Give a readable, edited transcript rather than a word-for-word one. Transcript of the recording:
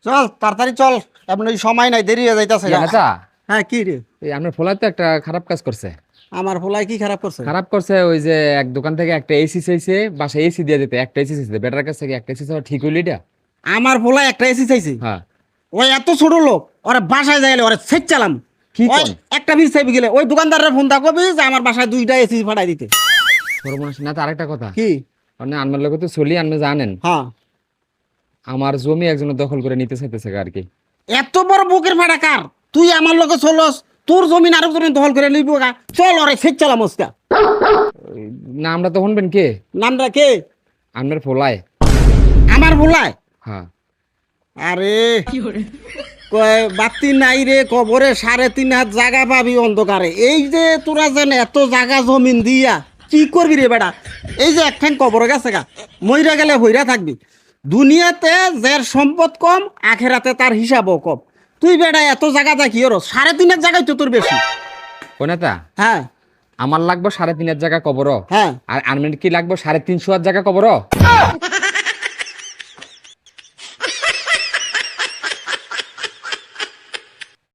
চল তাড়াতাড়ি চল, এমন সময় নাই, দেরি হয়ে যাইতাছে। চাচা হ্যাঁ কি রে? এই আপনার ফোলাই তো একটা খারাপ কাজ করছে। আমার পোলাই কি খারাপ করছে? খারাপ করছে ওই যে এক দোকান থেকে একটা এসি চাইছে, বাসায় এসি দিয়ে দিতে একটা এসি চাইছে, বেটার কাছ থেকে একটা এসি চাওয়া ঠিক হইল এটা? আমার পোলাই একটা এসি চাইছে? হ্যাঁ। ওই এত ছোট লোক, ওরা বাসায় যাইলে ওরা সেট চালাম। কি ওই কোন? একটা বিল চাইবে গেলে ওই দোকানদারের ফোন দা কবি যে আমার বাসায় 2টা এসি ফাটাই দিতে। সর্বনাশ। না তো আরেকটা কথা, কি? মানে আনমার লোক তো চলি, আপনি জানেন হ্যাঁ, আমার জমি একজন দখল করে নিতে চাইতেছে আর কি। এত বড় বুকের ফাটা কার? তুই আমার লোকে চলস, তোর জমিন আরো জন দখল করে লইব গা। চল ওরে সেট চালাম ওস্কা। না আমরা তো শুনবেন কে? নামটা কে? আপনার ফোলায়। আমার পোলাই? হ্যাঁ। আরে কয় বাতি নাই রে, কবরে 3.5 হাত জায়গা পাবি অন্ধকারে। এই যে তোরা যেন এত জায়গা জমিন দিয়া কি করবি রে বেটা? এই যে একখান কবরে গেছে গা, মইরা গেলে হইরা থাকবি। দুনিয়াতে যার সম্পদ কম, আখেরাতে তার হিসাবও কম। তুই বেটা এত জায়গা দেখি ওর 3.5 হাত জায়গায় তো তোর বেশি। ও নেতা, হ্যাঁ আমার লাগবে 3.5 জায়গা কবর, হ্যাঁ। আর আনমেন্ট কি লাগবে 350 জায়গা কবর।